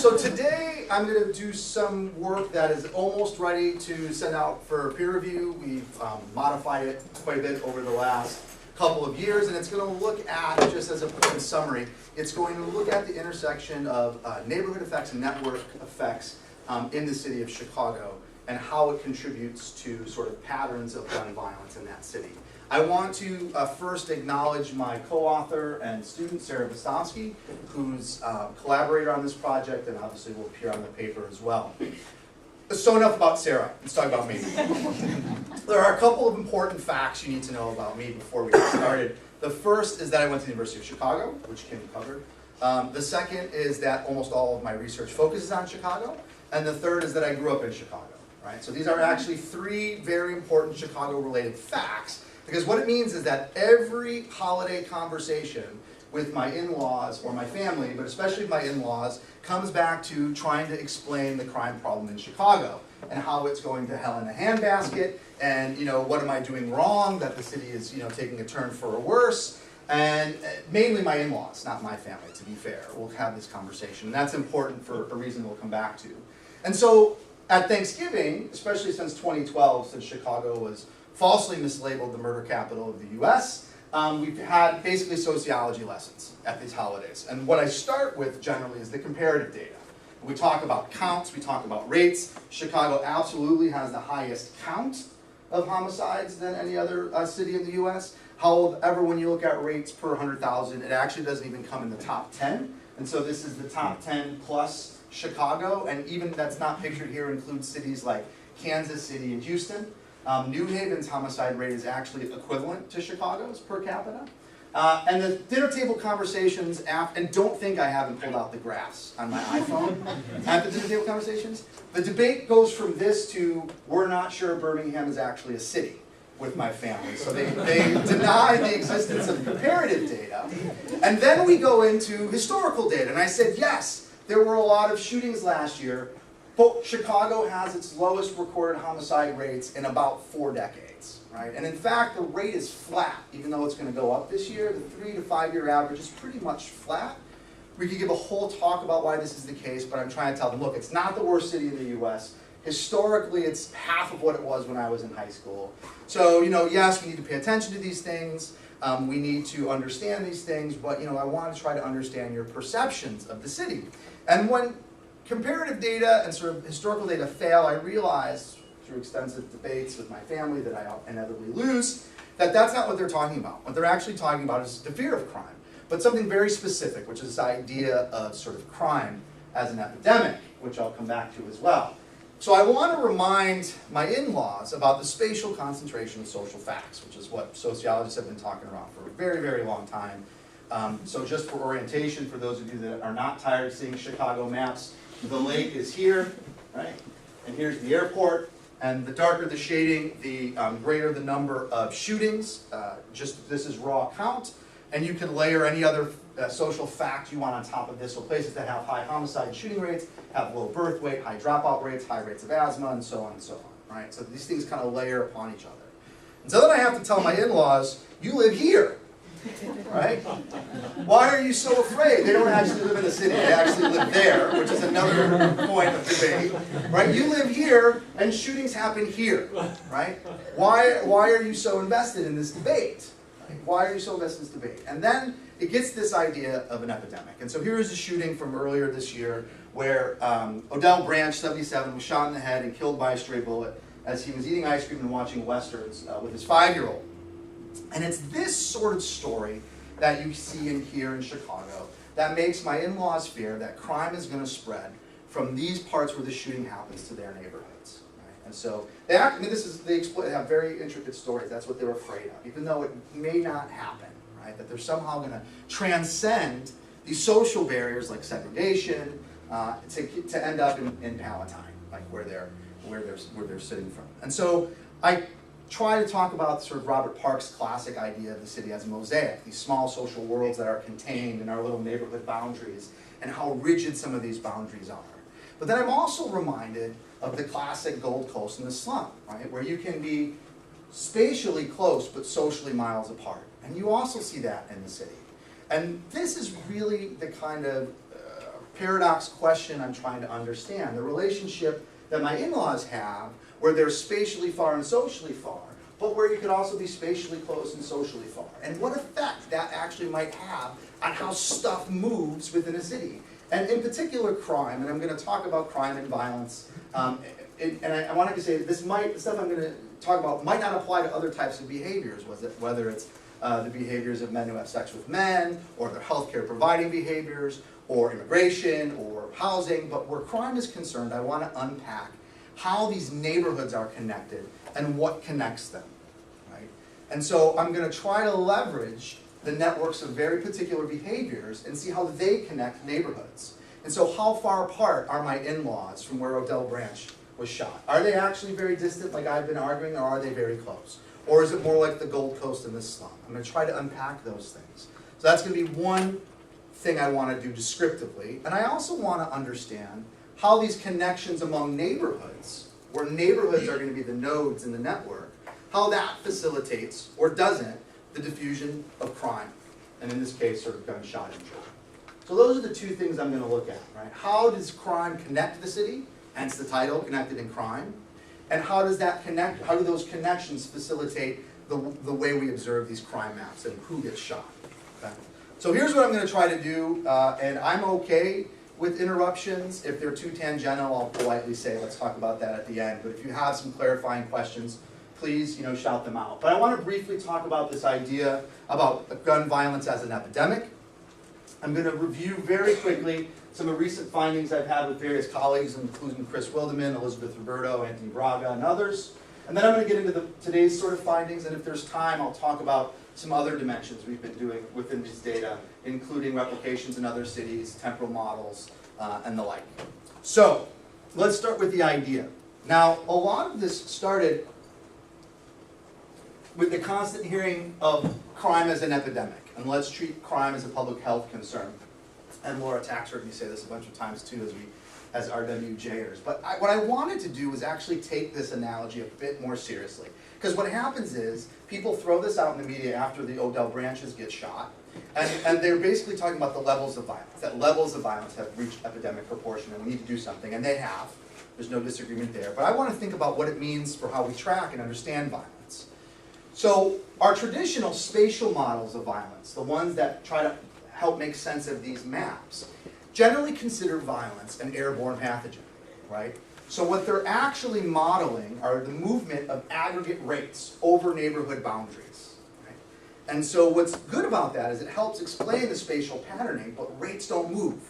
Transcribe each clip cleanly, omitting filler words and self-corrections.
So today I'm going to do some work that is almost ready to send out for peer review. We've modified it quite a bit over the last couple of years, and it's going to look at, just as a quick summary, it's going to look at the intersection of neighborhood effects and network effects in the city of Chicago and how it contributes to sort of patterns of gun violence in that city. I want to first acknowledge my co-author and student, Sarah Bostovsky, who's collaborator on this project and obviously will appear on the paper as well. So enough about Sarah, let's talk about me. There are a couple of important facts you need to know about me before we get started. The first is that I went to the University of Chicago, which Kim covered. The second is that almost all of my research focuses on Chicago. And the third is that I grew up in Chicago. Right? So these are actually three very important Chicago-related facts, because what it means is that every holiday conversation with my in-laws or my family, but especially my in-laws, comes back to trying to explain the crime problem in Chicago and how it's going to hell in a handbasket, and what am I doing wrong that the city is taking a turn for a worse, and mainly my in-laws, not my family, to be fair. We'll have this conversation, and that's important for a reason we'll come back to. And so at Thanksgiving, especially since 2012, since Chicago was falsely mislabeled the murder capital of the US, we've had basically sociology lessons at these holidays. And what I start with generally is the comparative data. We talk about counts, we talk about rates. Chicago absolutely has the highest count of homicides than any other city in the US. However, when you look at rates per 100,000, it actually doesn't even come in the top 10. And so this is the top 10 plus Chicago, and even that's not pictured here includes cities like Kansas City and Houston. New Haven's homicide rate is actually equivalent to Chicago's per capita. And the dinner table conversations, and don't think I haven't pulled out the graphs on my iPhone at the dinner table conversations. The debate goes from this to, we're not sure Birmingham is actually a city with my family. So they deny the existence of comparative data. And then we go into historical data. And I said, yes, there were a lot of shootings last year, but Chicago has its lowest recorded homicide rates in about 4 decades, right? And in fact, the rate is flat, even though it's going to go up this year. The 3 to 5 year average is pretty much flat. We could give a whole talk about why this is the case, but I'm trying to tell them, look, it's not the worst city in the US. Historically, it's half of what it was when I was in high school. So, yes, we need to pay attention to these things. We need to understand these things, but, I want to try to understand your perceptions of the city. And when comparative data and sort of historical data fail, I realize through extensive debates with my family that I inevitably lose, that that's not what they're talking about. What they're actually talking about is the fear of crime, but something very specific, which is this idea of sort of crime as an epidemic, which I'll come back to as well. So I want to remind my in-laws about the spatial concentration of social facts, which is what sociologists have been talking about for a very, very long time. So just for orientation, for those of you that are not tired of seeing Chicago maps, the lake is here, right? And here's the airport. And the darker the shading, the greater the number of shootings. This is raw count. And you can layer any other social fact you want on top of this. So places that have high homicide and shooting rates have low birth weight, high dropout rates, high rates of asthma, and so on and so on, right? So these things kind of layer upon each other. And so then I have to tell my in-laws, you live here. Right? Why are you so afraid? They don't actually live in the city, they actually live there, which is another point of debate. Right? You live here, and shootings happen here. Right? Why are you so invested in this debate? Right? Why are you so invested in this debate? And then it gets this idea of an epidemic. And so here is a shooting from earlier this year where Odell Branch, 77, was shot in the head and killed by a stray bullet as he was eating ice cream and watching Westerns with his 5-year-old. And it's this sort of story that you see and hear in Chicago that makes my in-laws fear that crime is going to spread from these parts where the shooting happens to their neighborhoods. Right? And so they have very intricate stories. That's what they're afraid of, even though it may not happen. Right? That they're somehow going to transcend these social barriers like segregation to end up in Palatine, like where they're sitting from. And so I try to talk about sort of Robert Park's classic idea of the city as a mosaic, these small social worlds that are contained in our little neighborhood boundaries, and how rigid some of these boundaries are. But then I'm also reminded of the classic Gold Coast and the slum, right, where you can be spatially close but socially miles apart. And you also see that in the city. And this is really the kind of paradox question I'm trying to understand. The relationship that my in-laws have, where they're spatially far and socially far, but where you could also be spatially close and socially far. And what effect that actually might have on how stuff moves within a city. And in particular, crime, and I'm going to talk about crime and violence. And I wanted to say that the stuff I'm going to talk about might not apply to other types of behaviors, whether it's the behaviors of men who have sex with men, or their healthcare providing behaviors, or immigration, or housing. But where crime is concerned, I want to unpack how these neighborhoods are connected and what connects them, right? And so I'm going to try to leverage the networks of very particular behaviors and see how they connect neighborhoods. And so how far apart are my in-laws from where Odell Branch was shot? Are they actually very distant, like I've been arguing, or are they very close? Or is it more like the Gold Coast and the slum? I'm going to try to unpack those things. So that's going to be one thing I want to do descriptively. And I also want to understand how these connections among neighborhoods, where neighborhoods are going to be the nodes in the network, how that facilitates, or doesn't, the diffusion of crime, and in this case, sort of gunshot injury. So those are the two things I'm going to look at, right? How does crime connect the city, hence the title, Connected in Crime, and how does that connect, how do those connections facilitate the way we observe these crime maps and who gets shot, okay? So here's what I'm going to try to do, and I'm okay with interruptions. If they're too tangential, I'll politely say, let's talk about that at the end. But if you have some clarifying questions, please, shout them out. But I want to briefly talk about this idea about gun violence as an epidemic. I'm going to review very quickly some of the recent findings I've had with various colleagues, including Chris Wilderman, Elizabeth Roberto, Anthony Braga, and others. And then I'm going to get into today's sort of findings, and if there's time, I'll talk about some other dimensions we've been doing within these data, including replications in other cities, temporal models, and the like. So, let's start with the idea. Now, a lot of this started with the constant hearing of crime as an epidemic, and let's treat crime as a public health concern. And Laura Tax heard me say this a bunch of times too, as RWJers. But what I wanted to do was actually take this analogy a bit more seriously. Because what happens is, people throw this out in the media after the Odell Branches get shot, and they're basically talking about the levels of violence, that levels of violence have reached epidemic proportion and we need to do something, and they have. There's no disagreement there. But I want to think about what it means for how we track and understand violence. So our traditional spatial models of violence, the ones that try to help make sense of these maps, generally consider violence an airborne pathogen, right? So what they're actually modeling are the movement of aggregate rates over neighborhood boundaries, right? And so what's good about that is it helps explain the spatial patterning, but rates don't move.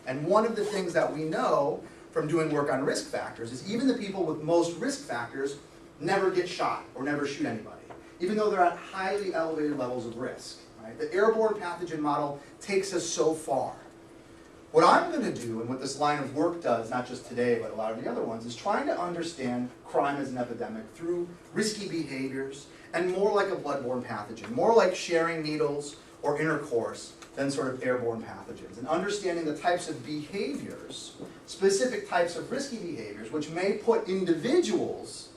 And one of the things that we know from doing work on risk factors is even the people with most risk factors never get shot or never shoot anybody, even though they're at highly elevated levels of risk. Right? The airborne pathogen model takes us so far. What I'm going to do, and what this line of work does, not just today, but a lot of the other ones, is trying to understand crime as an epidemic through risky behaviors and more like a bloodborne pathogen, more like sharing needles or intercourse than sort of airborne pathogens, and understanding the types of behaviors, specific types of risky behaviors, which may put individuals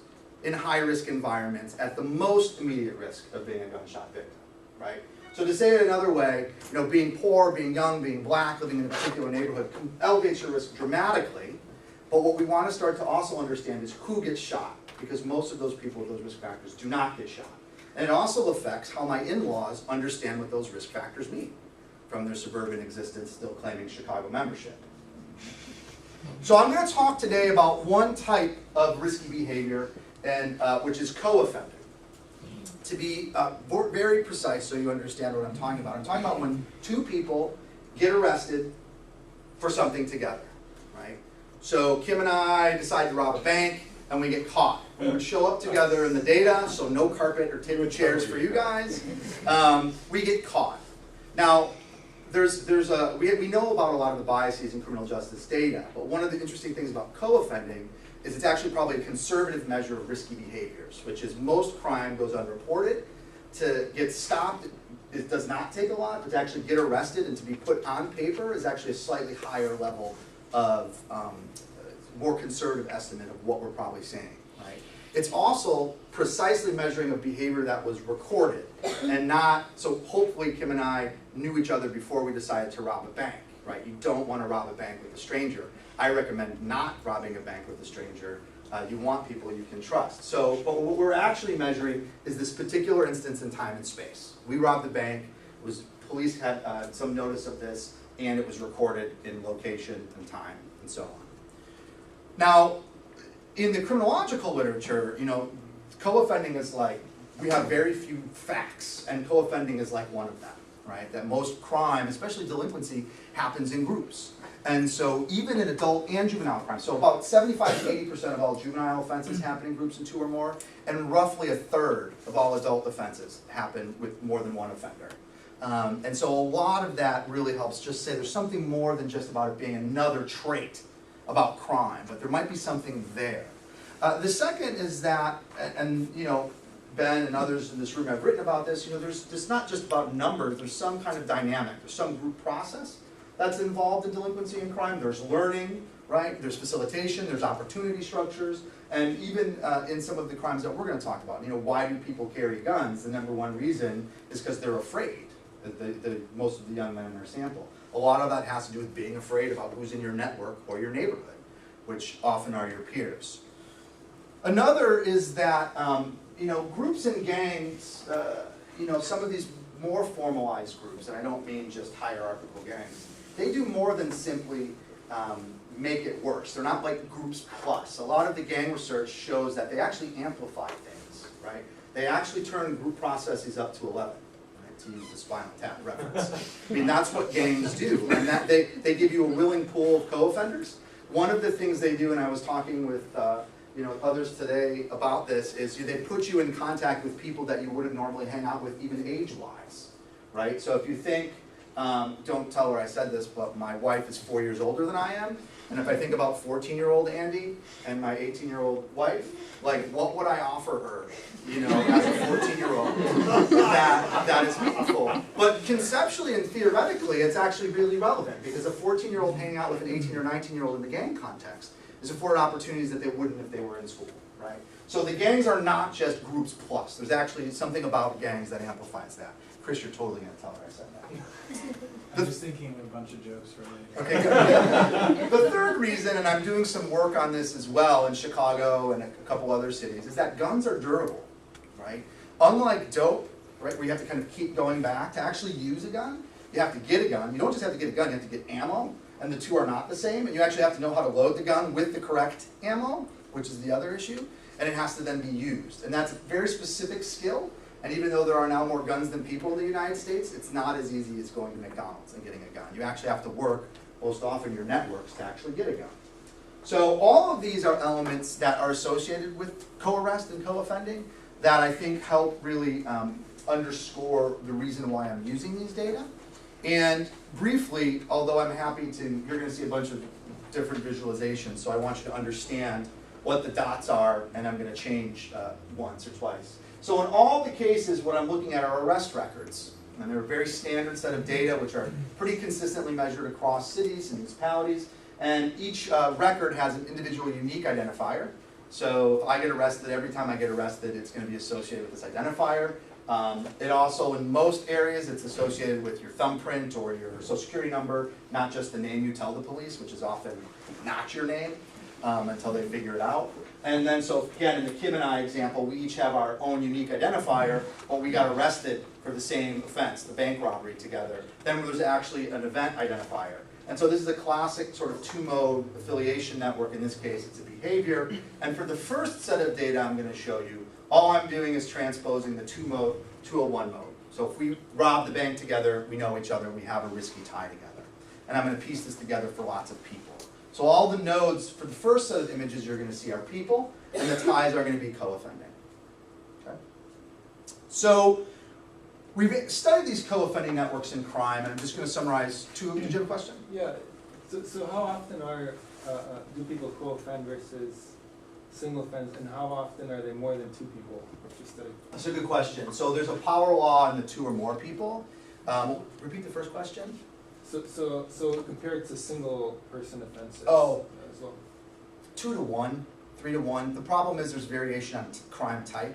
in high-risk environments at the most immediate risk of being a gunshot victim, right? So to say it another way, being poor, being young, being black, living in a particular neighborhood elevates your risk dramatically, but what we want to start to also understand is who gets shot, because most of those people with those risk factors do not get shot. And it also affects how my in-laws understand what those risk factors mean, from their suburban existence still claiming Chicago membership. So I'm going to talk today about one type of risky behavior, and which is co-offending. To be very precise so you understand what I'm talking about, I'm talking about when two people get arrested for something together, right? So Kim and I decide to rob a bank, and we get caught. We would show up together in the data, so no carpet or table chairs for you guys. We get caught. Now, we know about a lot of the biases in criminal justice data, but one of the interesting things about co-offending is it's actually probably a conservative measure of risky behaviors, which is most crime goes unreported. To get stopped, it does not take a lot, but to actually get arrested and to be put on paper is actually a slightly higher level of more conservative estimate of what we're probably saying, right? It's also precisely measuring a behavior that was recorded and not, so hopefully Kim and I knew each other before we decided to rob a bank, right? You don't want to rob a bank with a stranger. I recommend not robbing a bank with a stranger. You want people you can trust. So, but what we're actually measuring is this particular instance in time and space. We robbed the bank. It was, police had some notice of this, and it was recorded in location and time and so on. Now, in the criminological literature, you know, co-offending is like, we have very few facts, and co-offending is like one of them, right? That most crime, especially delinquency, happens in groups. And so even in adult and juvenile crime, so about 75 to 80% of all juvenile offenses happen in groups of 2 or more, and roughly a third of all adult offenses happen with more than one offender. And so a lot of that really helps just say there's something more than just about it being another trait about crime, but there might be something there. The second is that, and you know, Ben and others in this room have written about this, you know, it's not just about numbers, there's some kind of dynamic, there's some group process that's involved in delinquency and crime. There's learning, right? There's facilitation, there's opportunity structures, and even in some of the crimes that we're going to talk about, you know, why do people carry guns? The number one reason is because they're afraid. Most of the young men in our sample. A lot of that has to do with being afraid about who's in your network or your neighborhood, which often are your peers. Another is that, you know, groups and gangs, you know, some of these more formalized groups, and I don't mean just hierarchical gangs, they do more than simply make it worse. They're not like groups plus. A lot of the gang research shows that they actually amplify things, right? They actually turn group processes up to 11, right, to use the Spinal Tap reference. I mean, that's what gangs do, and that they give you a willing pool of co-offenders. One of the things they do, and I was talking with you know, others today about this, is they put you in contact with people that you wouldn't normally hang out with, even age-wise, right? So if you think, don't tell her I said this, but my wife is 4 years older than I am, and if I think about 14-year-old Andy and my 18-year-old wife, like, what would I offer her, you know, as a 14-year-old that is meaningful? But conceptually and theoretically, it's actually really relevant, because a 14-year-old hanging out with an 18 or 19-year-old in the gang context is afforded opportunities that they wouldn't if they were in school, right? So the gangs are not just groups plus. There's actually something about gangs that amplifies that. Chris, you're totally going to tell her I said that. I'm just thinking of a bunch of jokes for later. Okay, good. The third reason, and I'm doing some work on this as well in Chicago and a couple other cities, is that guns are durable, right? Unlike dope, right, where you have to kind of keep going back, to actually use a gun, you have to get a gun. You don't just have to get a gun, you have to get ammo, and the two are not the same, and you actually have to know how to load the gun with the correct ammo, which is the other issue, and it has to then be used. And that's a very specific skill. And even though there are now more guns than people in the United States, it's not as easy as going to McDonald's and getting a gun. You actually have to work, most often, your networks to actually get a gun. So all of these are elements that are associated with co-arrest and co-offending that I think help really underscore the reason why I'm using these data. And briefly, although I'm happy to, you're going to see a bunch of different visualizations, so I want you to understand what the dots are, and I'm going to change once or twice. So in all the cases, what I'm looking at are arrest records. And they're a very standard set of data which are pretty consistently measured across cities and municipalities. And each record has an individual unique identifier. So if I get arrested, every time I get arrested, it's going to be associated with this identifier. It also, in most areas, it's associated with your thumbprint or your social security number, not just the name you tell the police, which is often not your name until they figure it out. And then, so again, in the Kim and I example, we each have our own unique identifier, but we got arrested for the same offense, the bank robbery, together. Then there's actually an event identifier. And so this is a classic sort of two-mode affiliation network. In this case, it's a behavior. And for the first set of data I'm going to show you, all I'm doing is transposing the two-mode to a one-mode. So if we rob the bank together, we know each other, we have a risky tie together. And I'm going to piece this together for lots of people. So all the nodes for the first set of images you're going to see are people, and the ties are going to be co-offending. Okay? So we've studied these co-offending networks in crime, and I'm just going to summarize two. Did you have a question? Yeah. So how often do people co-offend versus single offense, and how often are they more than two people? That's a good question. So there's a power law in the two or more people. Repeat the first question. So compared to single person offenses as well? 2 to 1, 3 to 1. The problem is there's variation on crime type.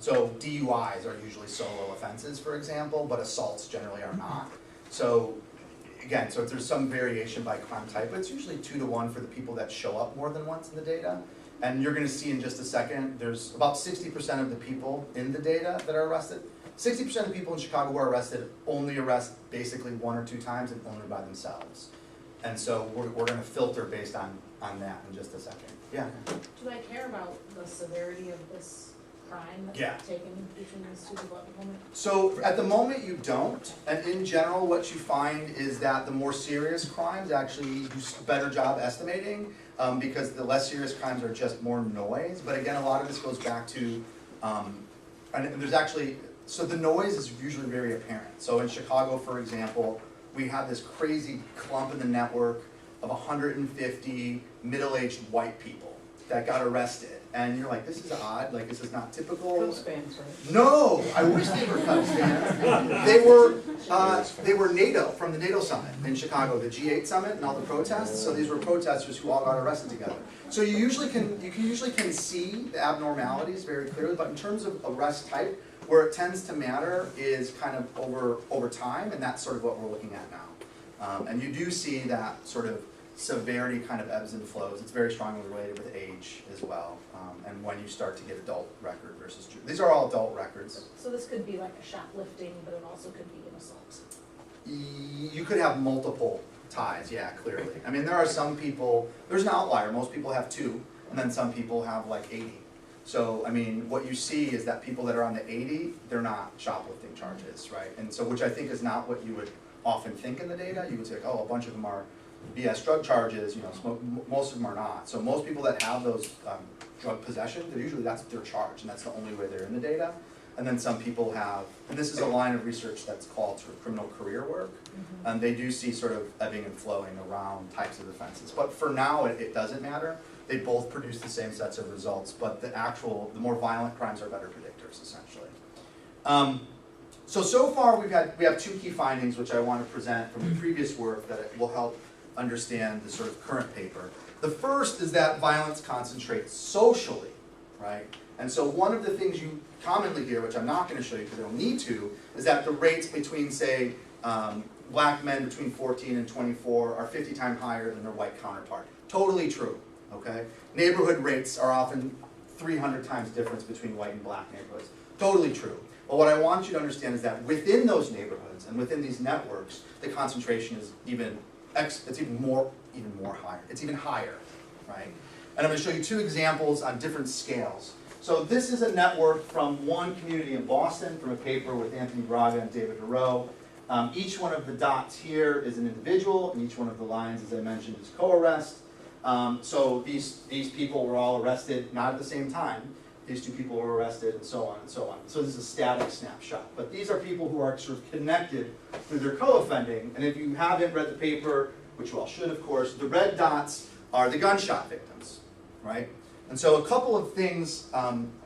So DUIs are usually solo offenses, for example, but assaults generally are not. So again, so there's some variation by crime type, but it's usually 2 to 1 for the people that show up more than once in the data. And you're gonna see in just a second, there's about 60% of the people in the data that are arrested. 60% of the people in Chicago who are arrested only arrest basically 1 or 2 times and only by themselves. And so we're gonna filter based on that in just a second. Yeah? Do I care about the severity of this crime Yeah. that's taken between these two people at the moment? So at the moment you don't, and in general what you find is that the more serious crimes actually do a better job estimating, because the less serious crimes are just more noise. But again, a lot of this goes back to, and there's actually, so the noise is usually very apparent. So in Chicago, for example, we have this crazy clump in the network of 150 middle-aged white people that got arrested. And you're like, this is odd, like this is not typical. Cubs fans, right? No, I wish they were Cubs fans. They were NATO, from the NATO summit in Chicago, the G8 summit and all the protests. So these were protesters who all got arrested together. So you usually can see the abnormalities very clearly, but in terms of arrest type, where it tends to matter is kind of over time, and that's sort of what we're looking at now. And you do see that sort of severity kind of ebbs and flows. It's very strongly related with age as well, and when you start to get adult record versus juvenile. These are all adult records. So this could be like a shoplifting, but it also could be an assault. You could have multiple ties, yeah, clearly. I mean, there are some people, there's an outlier, most people have 2, and then some people have like 80. So, I mean, what you see is that people that are on the 80, they're not shoplifting charges, right? And so, which I think is not what you would often think in the data. You would say, like, oh, a bunch of them are BS drug charges, you know, most of them are not. So most people that have those drug possession, they're usually, that's their charge, and that's the only way they're in the data. And then some people have, and this is a line of research that's called sort of criminal career work, and they do see sort of ebbing and flowing around types of offenses. But for now, it doesn't matter. They both produce the same sets of results, but the more violent crimes are better predictors, essentially. So far we have 2 key findings which I want to present from the previous work that will help understand the sort of current paper. The first is that violence concentrates socially, right? And so one of the things you commonly hear, which I'm not going to show you because I don't need to, is that the rates between, say, black men between 14 and 24 are 50 times higher than their white counterpart. Totally true, okay? Neighborhood rates are often 300 times difference between white and black neighborhoods. Totally true. But what I want you to understand is that within those neighborhoods and within these networks, the concentration is even more higher. It's even higher, right? And I'm going to show you 2 examples on different scales. So this is a network from one community in Boston, from a paper with Anthony Braga and David Heroux. Each one of the dots here is an individual, and each one of the lines, as I mentioned, is co-arrest. So these people were all arrested, not at the same time. These 2 people were arrested, and so on and so on. So this is a static snapshot. But these are people who are sort of connected through their co-offending. And if you haven't read the paper, which you all should, of course, the red dots are the gunshot victims, right? And so a couple of things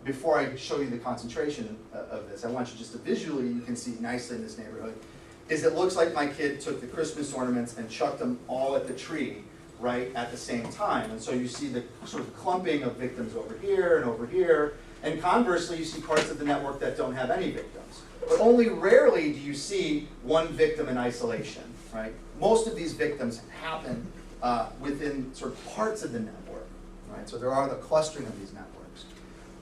before I show you the concentration of this, I want you just to visually, you can see nicely in this neighborhood, is it looks like my kid took the Christmas ornaments and chucked them all at the tree, right, at the same time. And so you see the sort of clumping of victims over here and over here. And conversely, you see parts of the network that don't have any victims. But only rarely do you see one victim in isolation, right? Most of these victims happen within sort of parts of the network, right? So there are the clustering of these networks.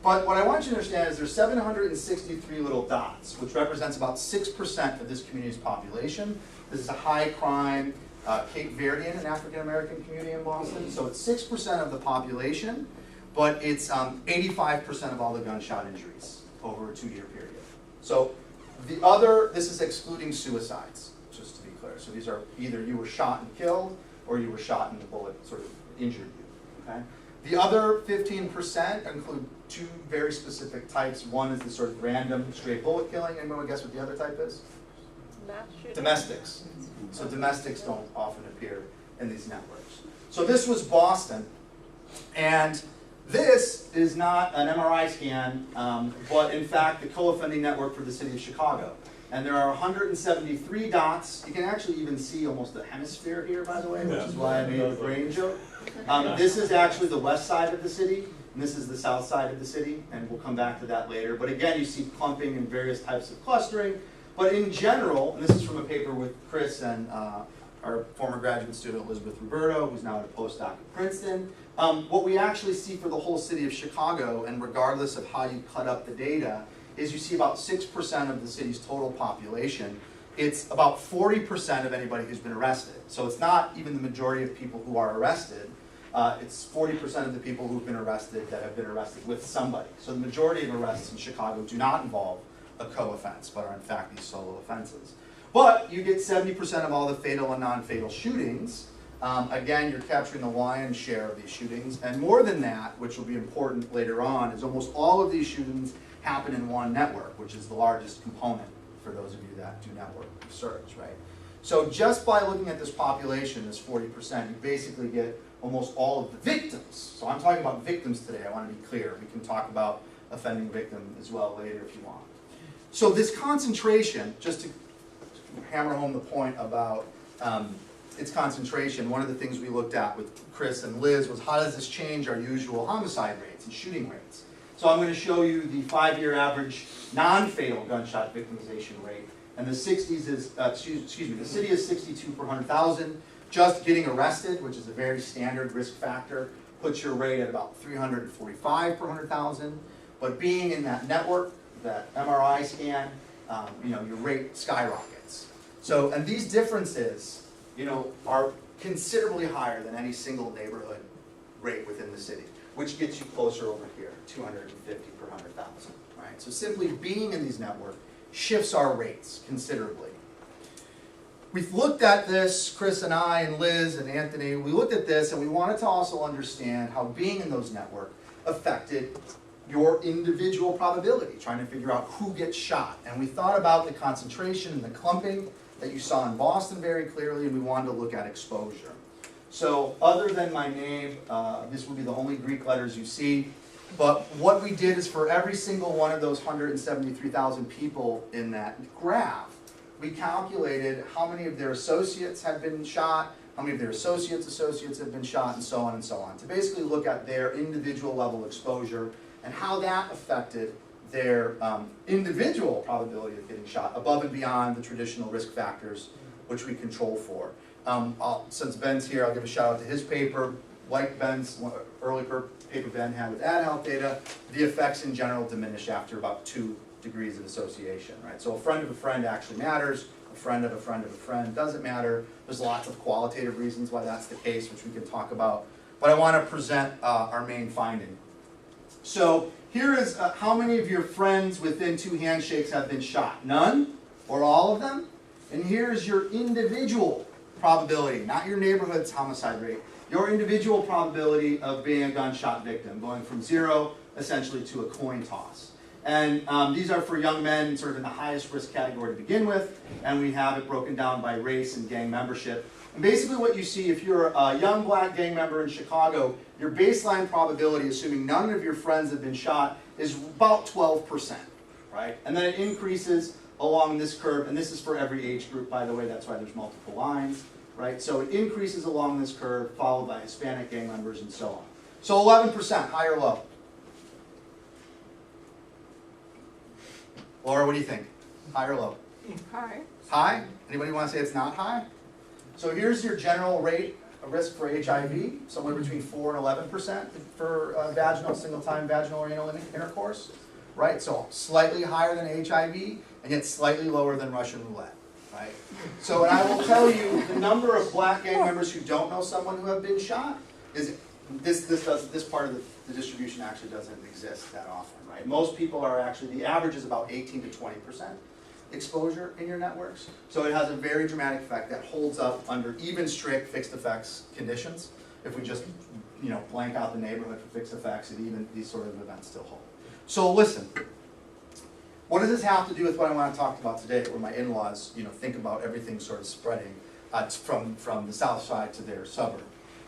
But what I want you to understand is there's 763 little dots, which represents about 6% of this community's population. This is a high crime, Cape Verdean, an African American community in Boston. So it's 6% of the population, but it's 85% of all the gunshot injuries over a 2-year period. So this is excluding suicides, just to be clear. So these are either you were shot and killed, or you were shot and the bullet sort of injured you, okay? The other 15% include 2 very specific types. One is the sort of random stray bullet killing. Anyone want to guess what the other type is? Domestics. So domestics don't often appear in these networks. So this was Boston, and this is not an MRI scan, but in fact the co-offending network for the city of Chicago. And there are 173 dots. You can actually even see almost a hemisphere here, by the way, which is why I made the brain joke. This is actually the west side of the city, and this is the south side of the city, and we'll come back to that later. But again, you see clumping and various types of clustering. But in general, and this is from a paper with Chris and our former graduate student Elizabeth Roberto, who's now at a postdoc at Princeton. What we actually see for the whole city of Chicago, and regardless of how you cut up the data, is you see about 6% of the city's total population. It's about 40% of anybody who's been arrested. So it's not even the majority of people who are arrested. It's 40% of the people who've been arrested that have been arrested with somebody. So the majority of arrests in Chicago do not involve a co-offense, but are in fact these solo offenses. But you get 70% of all the fatal and non-fatal shootings. Again, you're capturing the lion's share of these shootings. And more than that, which will be important later on, is almost all of these shootings happen in one network, which is the largest component for those of you that do network research, right? So just by looking at this population, this 40%, you basically get almost all of the victims. So I'm talking about victims today, I want to be clear. We can talk about offending victim as well later if you want. So this concentration, just to hammer home the point about its concentration, one of the things we looked at with Chris and Liz was how does this change our usual homicide rates and shooting rates? So I'm going to show you the 5-year average non-fatal gunshot victimization rate. And the 60s is, the city is 62 per 100,000. Just getting arrested, which is a very standard risk factor, puts your rate at about 345 per 100,000. But being in that network, that MRI scan, your rate skyrockets. So, and these differences, are considerably higher than any single neighborhood rate within the city, which gets you closer over here, 250 per 100,000, right? So simply being in these networks shifts our rates considerably. We've looked at this, Chris and I and Liz and Anthony, we looked at this and we wanted to also understand how being in those networks affected your individual probability, trying to figure out who gets shot. And we thought about the concentration and the clumping that you saw in Boston very clearly, and we wanted to look at exposure. So other than my name, this would be the only Greek letters you see. But what we did is for every single one of those 173,000 people in that graph, we calculated how many of their associates had been shot, how many of their associates had been shot, and so on, to basically look at their individual level exposure and how that affected their individual probability of getting shot above and beyond the traditional risk factors which we control for. Since Ben's here, I'll give a shout out to his paper. Like Ben's early paper Ben had with ad health data, the effects in general diminish after about 2 degrees of association, right? So a friend of a friend actually matters, a friend of a friend of a friend doesn't matter. There's lots of qualitative reasons why that's the case, which we can talk about. But I want to present our main finding. So here is how many of your friends within 2 handshakes have been shot? None? Or all of them? And here's your individual probability, not your neighborhood's homicide rate, your individual probability of being a gunshot victim, going from 0 essentially to a coin toss. And these are for young men sort of in the highest risk category to begin with, and we have it broken down by race and gang membership. And basically what you see, if you're a young black gang member in Chicago, your baseline probability, assuming none of your friends have been shot, is about 12%, right? And then it increases along this curve, and this is for every age group, by the way, that's why there's multiple lines, right? So it increases along this curve, followed by Hispanic gang members and so on. So 11%, high or low? Laura, what do you think? High or low? High. High? Anybody want to say it's not high? So here's your general rate of risk for HIV, somewhere between 4 and 11% for single-time vaginal or anal intercourse, right? So slightly higher than HIV, and yet slightly lower than Russian roulette, right? So, and I will tell you, the number of black gang members who don't know someone who have been shot is this part of the distribution actually doesn't exist that often, right? Most people are actually, the average is about 18 to 20% exposure in your networks. So it has a very dramatic effect that holds up under even strict fixed effects conditions. If we just, blank out the neighborhood for fixed effects, and even these sort of events still hold. So listen, what does this have to do with what I want to talk about today, where my in-laws, think about everything sort of spreading from the south side to their suburb?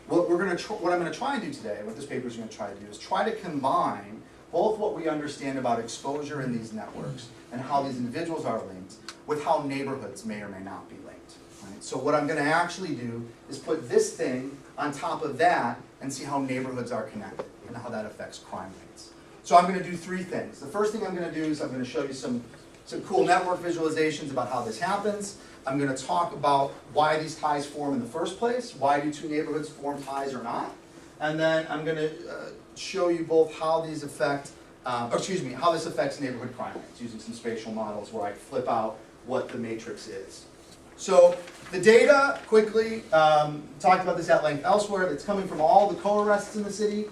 What I'm going to try and do today, what this paper is going to try to do, is try to combine both what we understand about exposure in these networks and how these individuals are linked with how neighborhoods may or may not be linked. Right? So what I'm going to actually do is put this thing on top of that and see how neighborhoods are connected and how that affects crime rates. So I'm going to do 3 things. The first thing I'm going to do is I'm going to show you some some cool network visualizations about how this happens. I'm going to talk about why these ties form in the first place, why do two neighborhoods form ties or not, and then I'm going to show you both how these affect, how this affects neighborhood crime rates using some spatial models where I flip out what the matrix is. So the data, quickly, talked about this at length elsewhere, it's coming from all the co-arrests in the city.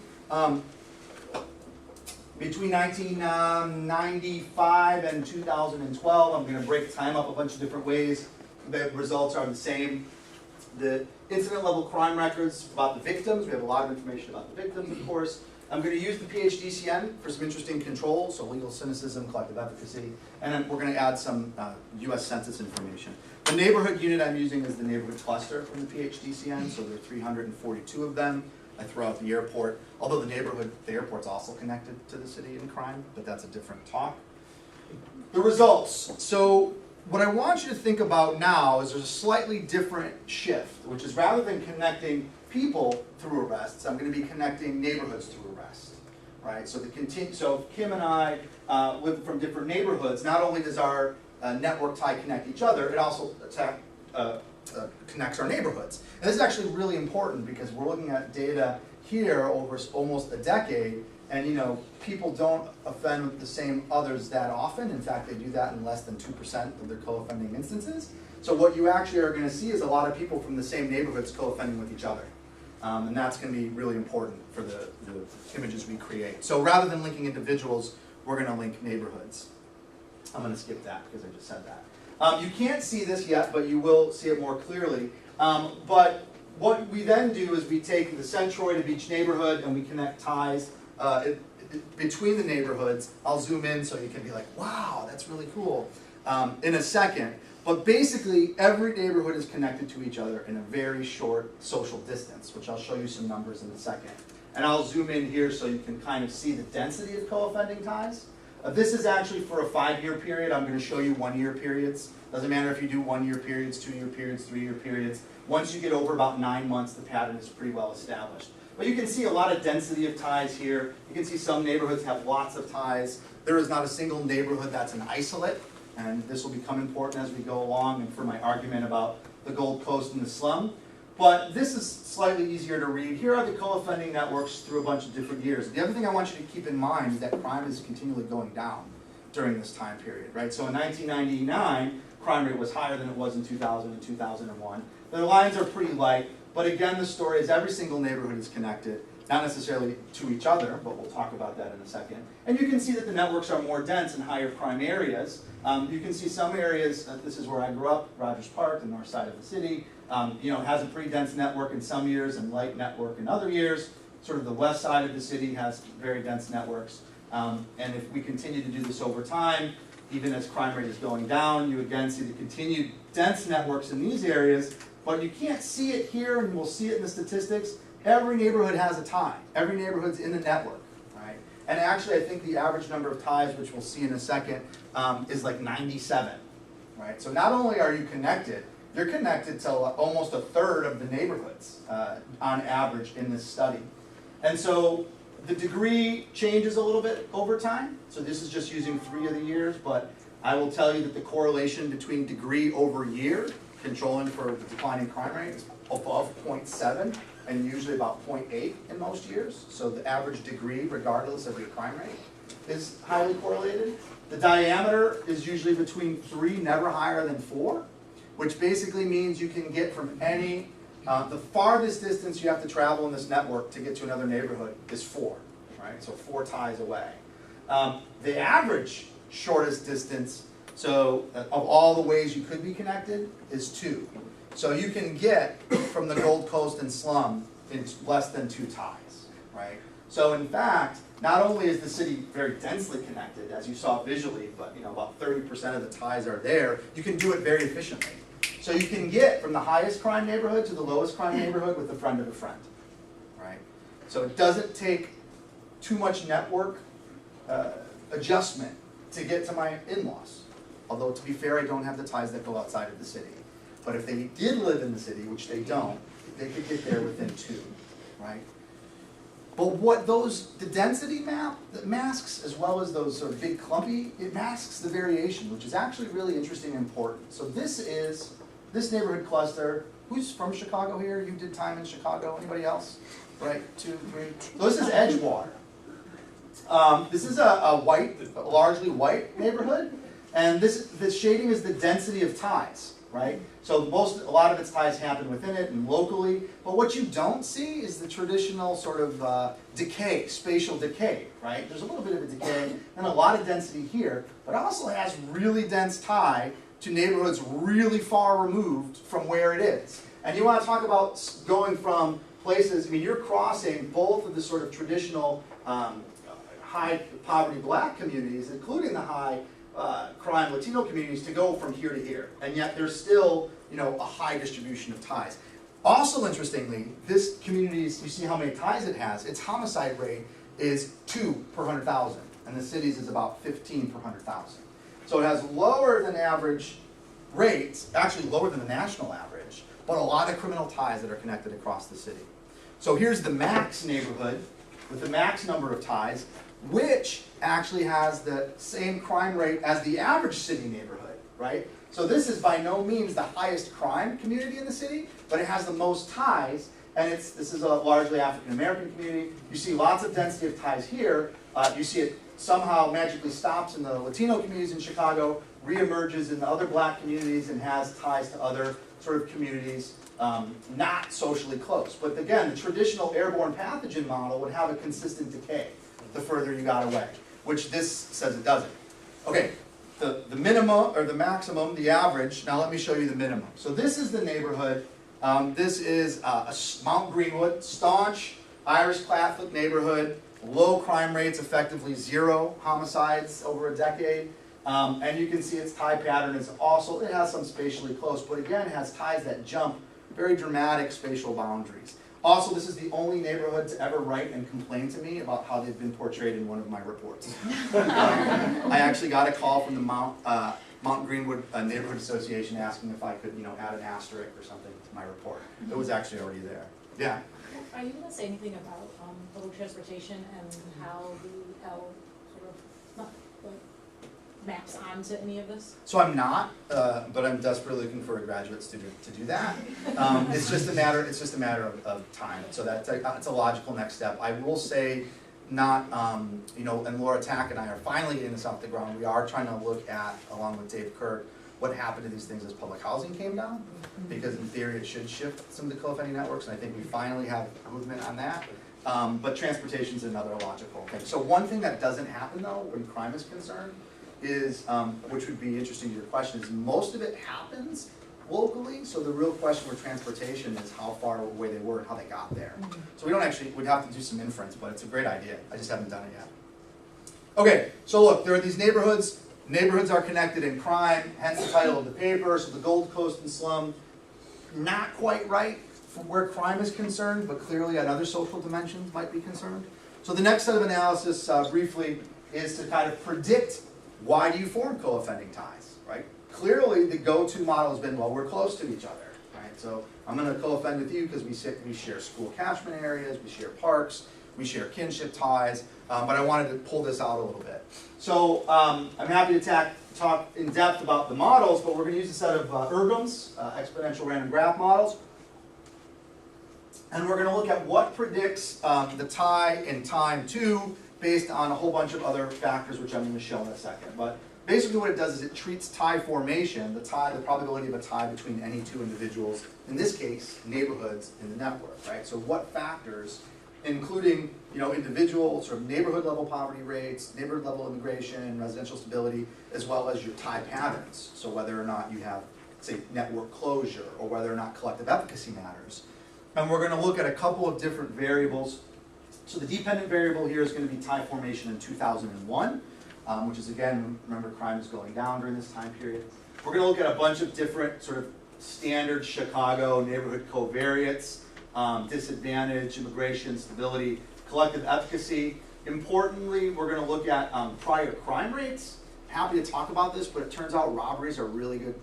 Between 1995 and 2012, I'm going to break time up a bunch of different ways. The results are the same. The incident level crime records about the victims, we have a lot of information about the victims, of course. I'm going to use the PHDCN for some interesting controls, so legal cynicism, collective efficacy, and then we're going to add some US Census information. The neighborhood unit I'm using is the neighborhood cluster from the PHDCN, so there are 342 of them. I throw out the airport, although the airport's also connected to the city in crime, but that's a different talk. The results. So what I want you to think about now is there's a slightly different shift, which is rather than connecting people through arrests, I'm going to be connecting neighborhoods through arrest, right? So so Kim and I live from different neighborhoods. Not only does our network tie connect each other, it also connects our neighborhoods. And this is actually really important because we're looking at data here over almost a decade, and people don't offend with the same others that often. In fact, they do that in less than 2% of their co-offending instances. So what you actually are going to see is a lot of people from the same neighborhoods co-offending with each other. And that's going to be really important for the images we create. So rather than linking individuals, we're going to link neighborhoods. I'm going to skip that because I just said that. You can't see this yet, but you will see it more clearly. But what we then do is we take the centroid of each neighborhood and we connect ties between the neighborhoods. I'll zoom in so you can be like, wow, that's really cool, in a second. But basically, every neighborhood is connected to each other in a very short social distance, which I'll show you some numbers in a second. And I'll zoom in here so you can kind of see the density of co-offending ties. This is actually for a 5-year period. I'm going to show you 1-year periods. Doesn't matter if you do 1-year periods, 2-year periods, 3-year periods. Once you get over about 9 months, the pattern is pretty well established. But you can see a lot of density of ties here. You can see some neighborhoods have lots of ties. There is not a single neighborhood that's an isolate, and this will become important as we go along and for my argument about the Gold Coast and the slum. But this is slightly easier to read. Here are the co-offending networks through a bunch of different years. The other thing I want you to keep in mind is that crime is continually going down during this time period, right? So in 1999, crime rate was higher than it was in 2000 and 2001. The lines are pretty light, but again, the story is every single neighborhood is connected, not necessarily to each other, but we'll talk about that in a second. And you can see that the networks are more dense in higher crime areas. You can see some areas, this is where I grew up, Rogers Park, the north side of the city. It has a pretty dense network in some years and light network in other years. Sort of the west side of the city has very dense networks. And if we continue to do this over time, even as crime rate is going down, you again see the continued dense networks in these areas, but you can't see it here, and we'll see it in the statistics. Every neighborhood has a tie. Every neighborhood's in the network, right? And actually, I think the average number of ties, which we'll see in a second, is like 97, right? So not only are you connected, you're connected to almost a third of the neighborhoods on average in this study. And so the degree changes a little bit over time. So this is just using 3 of the years, but I will tell you that the correlation between degree over year, controlling for the declining crime rate, is above 0.7 and usually about 0.8 in most years. So the average degree, regardless of your crime rate, is highly correlated. The diameter is usually between 3, never higher than 4, which basically means you can get from any, the farthest distance you have to travel in this network to get to another neighborhood is 4, right? So 4 ties away. The average shortest distance, so of all the ways you could be connected, is 2. So you can get from the Gold Coast and slum in less than 2 ties, right? So in fact, not only is the city very densely connected, as you saw visually, but about 30% of the ties are there, you can do it very efficiently. So you can get from the highest crime neighborhood to the lowest crime neighborhood with a friend of a friend, right? So it doesn't take too much network adjustment to get to my in-laws. Although, to be fair, I don't have the ties that go outside of the city. But if they did live in the city, which they don't, they could get there within 2, right? But what the density map that masks, as well as those sort of big clumpy, it masks the variation, which is actually really interesting and important. So this neighborhood cluster, who's from Chicago here? You did time in Chicago, anybody else? Right, 2, 3. So this is Edgewater. This is a largely white neighborhood, and the shading is the density of ties, right? So a lot of its ties happen within it and locally, but what you don't see is the traditional sort of decay, spatial decay, right? There's a little bit of a decay and a lot of density here, but it also has really dense tie to neighborhoods really far removed from where it is. And you want to talk about going from places, I mean, you're crossing both of the sort of traditional high poverty black communities, including the high crime Latino communities, to go from here to here. And yet there's still, a high distribution of ties. Also interestingly, this community, you see how many ties it has, its homicide rate is 2 per 100,000, and the city's is about 15 per 100,000. So it has lower than average rates, actually lower than the national average, but a lot of criminal ties that are connected across the city. So here's the max neighborhood with the max number of ties, which actually has the same crime rate as the average city neighborhood, right? So this is by no means the highest crime community in the city, but it has the most ties, and this is a largely African American community. You see lots of density of ties here. You see it somehow magically stops in the Latino communities in Chicago, reemerges in the other black communities, and has ties to other sort of communities not socially close. But again, the traditional airborne pathogen model would have a consistent decay the further you got away, which this says it doesn't. Okay, the minimum, or the maximum, the average, now let me show you the minimum. So this is the neighborhood. This is Mount Greenwood, staunch Irish Catholic neighborhood, low crime rates, effectively 0 homicides over a decade. And you can see its tie pattern is also, it has some spatially close, but again, it has ties that jump very dramatic spatial boundaries. Also, this is the only neighborhood to ever write and complain to me about how they've been portrayed in one of my reports. I actually got a call from the Mount Greenwood Neighborhood Association asking if I could, add an asterisk or something to my report. It was actually already there. Yeah. Are you going to say anything about public transportation and how the L sort of maps onto any of this? So I'm not, but I'm desperately looking for a graduate student to do that. It's just a matter of time. So it's a logical next step. I will say, and Laura Tack and I are finally getting this off the ground. We are trying to look at, along with Dave Kirk, what happened to these things as public housing came down, because in theory it should shift some of the co-offending networks, and I think we finally have movement on that. But transportation is another logical thing. So one thing that doesn't happen though, when crime is concerned, is, which would be interesting to your question, is most of it happens locally. So the real question for transportation is how far away they were and how they got there. So we'd have to do some inference, but it's a great idea. I just haven't done it yet. Okay, so look, there are these neighborhoods. Neighborhoods are connected in crime, hence the title of the paper. So the Gold Coast and slum, not quite right from where crime is concerned, but clearly on other social dimensions might be concerned. So the next set of analysis, briefly, is to kind of predict why do you form co-offending ties, right? Clearly the go-to model has been, well, we're close to each other, right? So I'm going to co-offend with you because we share school catchment areas, we share parks, we share kinship ties, but I wanted to pull this out a little bit. So I'm happy to talk in depth about the models, but we're going to use a set of ERGMs, exponential random graph models. And we're going to look at what predicts the tie in time 2 based on a whole bunch of other factors, which I'm going to show in a second. But basically what it does is it treats tie formation, the probability of a tie between any two individuals, in this case, neighborhoods in the network, right? So what factors, including individual sort of neighborhood level poverty rates, neighborhood level immigration, residential stability, as well as your tie patterns. So whether or not you have, say, network closure, or whether or not collective efficacy matters. And we're going to look at a couple of different variables. So the dependent variable here is going to be tie formation in 2001, which is, again, remember, crime is going down during this time period. We're going to look at a bunch of different sort of standard Chicago neighborhood covariates, disadvantage, immigration, stability, collective efficacy. Importantly, we're going to look at prior crime rates. Happy to talk about this, but it turns out robberies are really good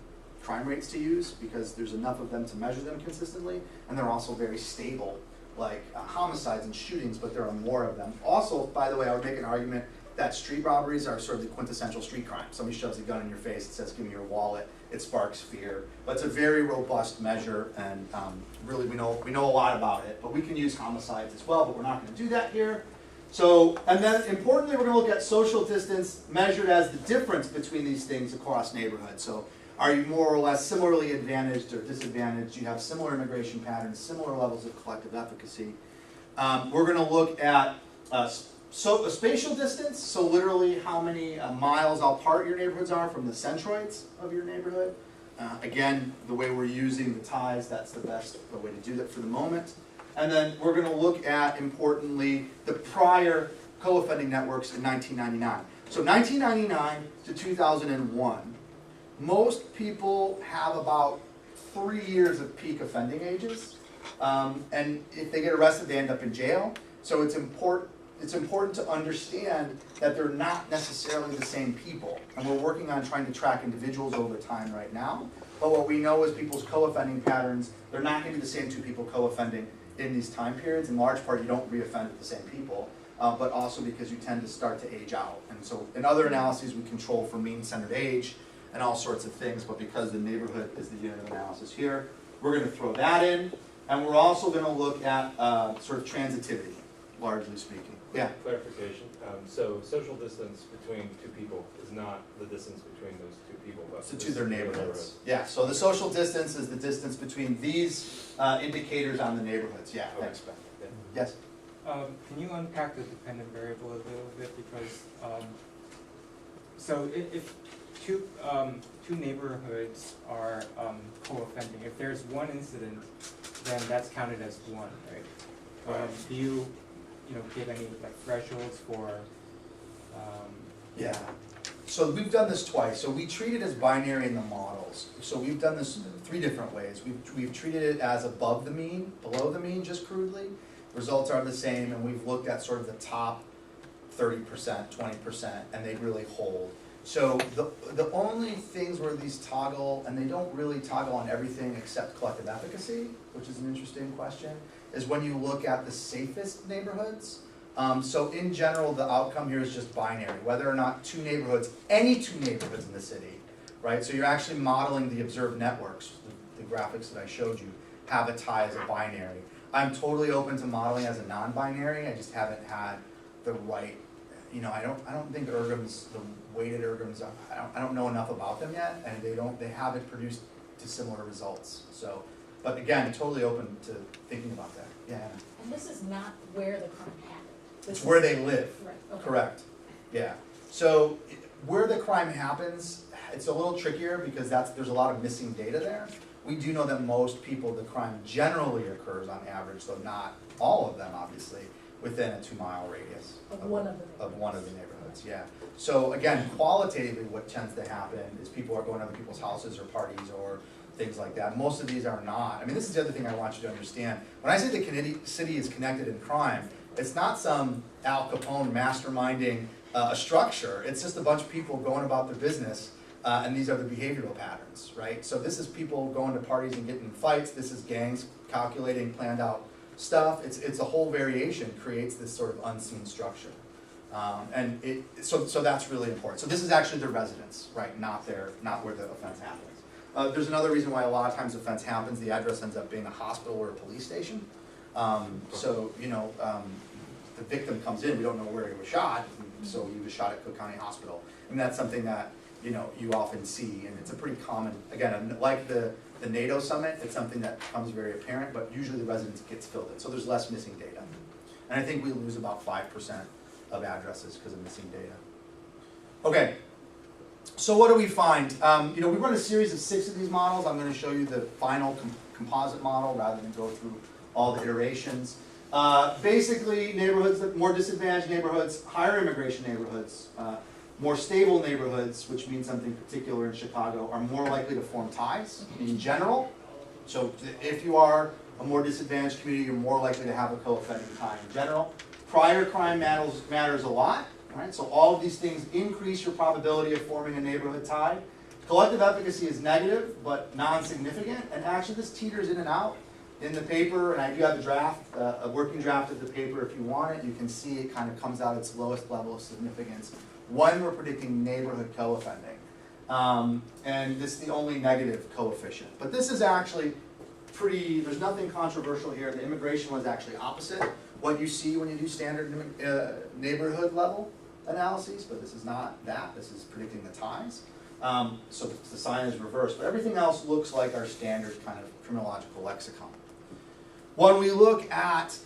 crime rates to use because there's enough of them to measure them consistently, and they're also very stable like homicides and shootings, but there are more of them. Also, by the way, I would make an argument that street robberies are sort of the quintessential street crime. Somebody shoves a gun in your face, it says, give me your wallet, it sparks fear. But it's a very robust measure, and really we know a lot about it, but we can use homicides as well, but we're not gonna do that here. So, and then importantly, we're gonna look at social distance measured as the difference between these things across neighborhoods. So, are you more or less similarly advantaged or disadvantaged? Do you have similar immigration patterns, similar levels of collective efficacy? We're gonna look at so a spatial distance, so literally how many miles apart your neighborhoods are from the centroids of your neighborhood. Again, the way we're using the ties, that's the best way to do that for the moment. And then we're going to look at, importantly, the prior co-offending networks in 1999. So 1999 to 2001, most people have about 3 years of peak offending ages. And if they get arrested, they end up in jail. So it's important to understand that they're not necessarily the same people. And we're working on trying to track individuals over time right now. But what we know is people's co-offending patterns, they're not going to be the same two people co-offending in these time periods. In large part, you don't re-offend with the same people, but also because you tend to start to age out. And so in other analyses, we control for mean-centered age and all sorts of things, but because the neighborhood is the unit of analysis here, we're going to throw that in. And we're also going to look at sort of transitivity, largely speaking. Yeah? Clarification. So social distance between two people is not the distance between those two people, but So to their neighborhoods. Yeah, so the social distance is the distance between these indicators on the neighborhoods. Yeah, Okay. thanks, Ben. Yeah. Yes? Can you unpack the dependent variable a little bit? Because, so if two neighborhoods are co-offending, if there's one incident, then that's counted as one, right? Do you give any like thresholds for? Yeah. So we've done this twice. So we treat it as binary in the models. So we've done this 3 different ways. We've treated it as above the mean, below the mean, just crudely. Results are the same, and we've looked at sort of the top 30%, 20%, and they really hold. So the only things where these toggle, and they don't really toggle on everything except collective efficacy, which is an interesting question, is when you look at the safest neighborhoods. So in general, the outcome here is just binary, whether or not two neighborhoods, any two neighborhoods in the city, right? So you're actually modeling the observed networks, the graphics that I showed you, have a tie as a binary. I'm totally open to modeling as a non-binary, I just haven't had the right, I don't think ergams, the weighted ergams, I don't know enough about them yet, and they haven't produced dissimilar results. So, but again, totally open to thinking about that. Yeah. And this is not where the crime happened. It's where they live. Right, okay. Correct. Yeah. So where the crime happens, it's a little trickier because there's a lot of missing data there. We do know that most people, the crime generally occurs on average, though not all of them, obviously, within a 2-mile radius. Of one of the neighborhoods, yeah. So again, qualitatively what tends to happen is people are going to other people's houses or parties or things like that. Most of these are not. I mean, this is the other thing I want you to understand. When I say the city is connected in crime, it's not some Al Capone masterminding a structure. It's just a bunch of people going about their business, and these are the behavioral patterns, right? So this is people going to parties and getting in fights. This is gangs calculating planned out stuff. It's a whole variation creates this sort of unseen structure, so that's really important. So this is actually their residence, right? Not where the offense happens. There's another reason why a lot of times offense happens. The address ends up being a hospital or a police station. The victim comes in, we don't know where he was shot, so he was shot at Cook County Hospital. And that's something that, you often see, and it's a pretty common, again, like the NATO summit, it's something that becomes very apparent, but usually the residence gets filled in, so there's less missing data. And I think we lose about 5% of addresses because of missing data. Okay, so what do we find? We run a series of 6 of these models. I'm going to show you the final composite model rather than go through all the iterations. Basically, neighborhoods, more disadvantaged neighborhoods, higher immigration neighborhoods, more stable neighborhoods, which means something particular in Chicago, are more likely to form ties in general. So if you are a more disadvantaged community, you're more likely to have a co-offending tie in general. Prior crime matters a lot, right? So all of these things increase your probability of forming a neighborhood tie. Collective efficacy is negative, but non-significant, and actually this teeters in and out. in the paper, and I do have the draft, a working draft of the paper if you want it, you can see it kind of comes out its lowest level of significance when we're predicting neighborhood co-offending. And this is the only negative coefficient. But this is actually pretty, there's nothing controversial here. The immigration was actually opposite what you see when you do standard neighborhood level analyses, but this is not that. This is predicting the ties. So the sign is reversed, but everything else looks like our standard kind of criminological lexicon. When we look at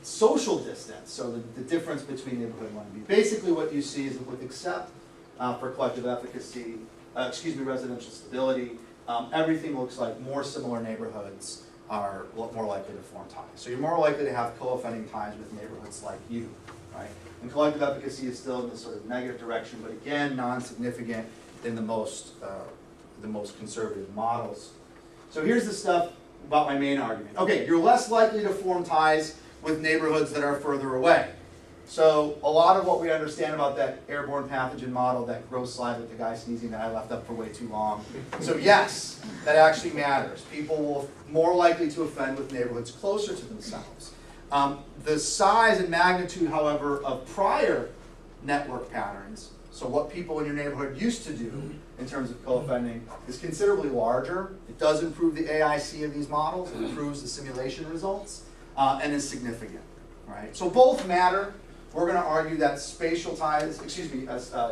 social distance, so the difference between neighborhood 1B, basically what you see is that with except for collective efficacy, residential stability, everything looks like more similar neighborhoods are more likely to form ties. So you're more likely to have co-offending ties with neighborhoods like you, right? And collective efficacy is still in this sort of negative direction, but again, non-significant in the most conservative models. So here's the stuff about my main argument. Okay, you're less likely to form ties with neighborhoods that are further away. So a lot of what we understand about that airborne pathogen model, that gross slide with the guy sneezing that I left up for way too long. So yes, that actually matters. People will more likely to offend with neighborhoods closer to themselves. The size and magnitude, however, of prior network patterns, so what people in your neighborhood used to do in terms of co-offending, is considerably larger. It does improve the AIC of these models, it improves the simulation results, and is significant, right? So both matter. We're going to argue that spatial ties,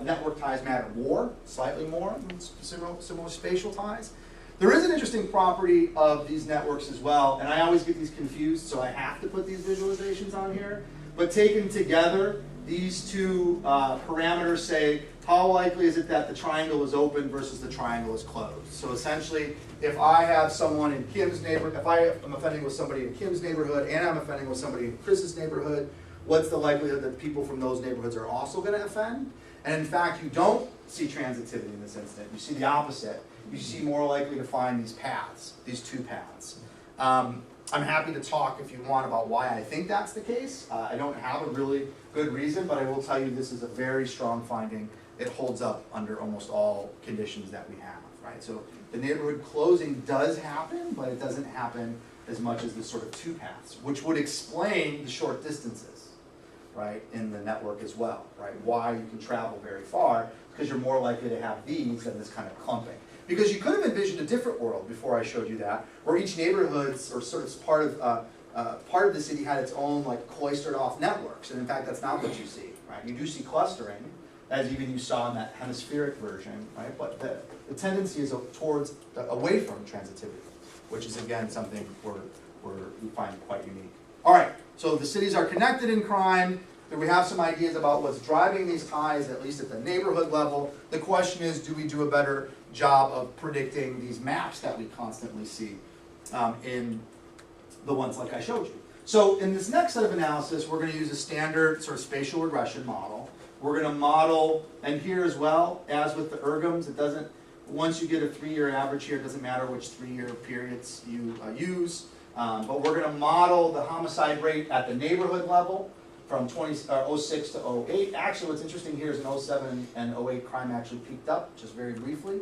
network ties matter more, slightly more than similar spatial ties. There is an interesting property of these networks as well, and I always get these confused, so I have to put these visualizations on here. But taken together, these two parameters say how likely is it that the triangle is open versus the triangle is closed. So essentially, if I have someone in Kim's neighborhood, if I am offending with somebody in Kim's neighborhood and I'm offending with somebody in Chris's neighborhood, what's the likelihood that people from those neighborhoods are also going to offend? And in fact, you don't see transitivity in this incident. You see the opposite. You see more likely to find these paths, these two paths. I'm happy to talk if you want about why I think that's the case. I don't have a really good reason, but I will tell you this is a very strong finding. It holds up under almost all conditions that we have, right? So the neighborhood closing does happen, but it doesn't happen as much as the sort of two paths, which would explain the short distances, right, in the network as well, right? Why you can travel very far, because you're more likely to have these than this kind of clumping. Because you could have envisioned a different world before I showed you that, where each neighborhood or sort of part of the city had its own like cloistered off networks, and in fact that's not what you see, right? You do see clustering, as even you saw in that hemispheric version, right? But the tendency is towards away from transitivity, which is again something we find quite unique. All right, so the cities are connected in crime. We have some ideas about what's driving these ties, at least at the neighborhood level. The question is, do we do a better job of predicting these maps that we constantly see in the ones like I showed you? So in this next set of analysis, we're going to use a standard sort of spatial regression model. We're going to model, and here as well, as with the ergoms, it doesn't, once you get a 3-year average here, it doesn't matter which 3-year periods you use. But we're going to model the homicide rate at the neighborhood level from 06 to 08. Actually, what's interesting here is in 07 and 08, crime actually peaked up, just very briefly.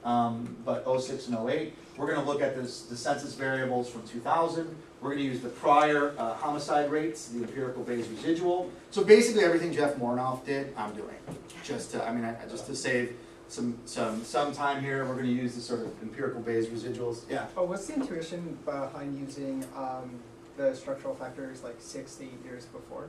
But 06 and 08, we're going to look at the census variables from 2000. We're going to use the prior homicide rates, the empirical Bayes residual. So basically everything Jeff Mornoff did, I'm doing. Just to save some time here, we're going to use the sort of empirical Bayes residuals. Yeah. Oh, what's the intuition behind using the structural factors like 6 to 8 years before?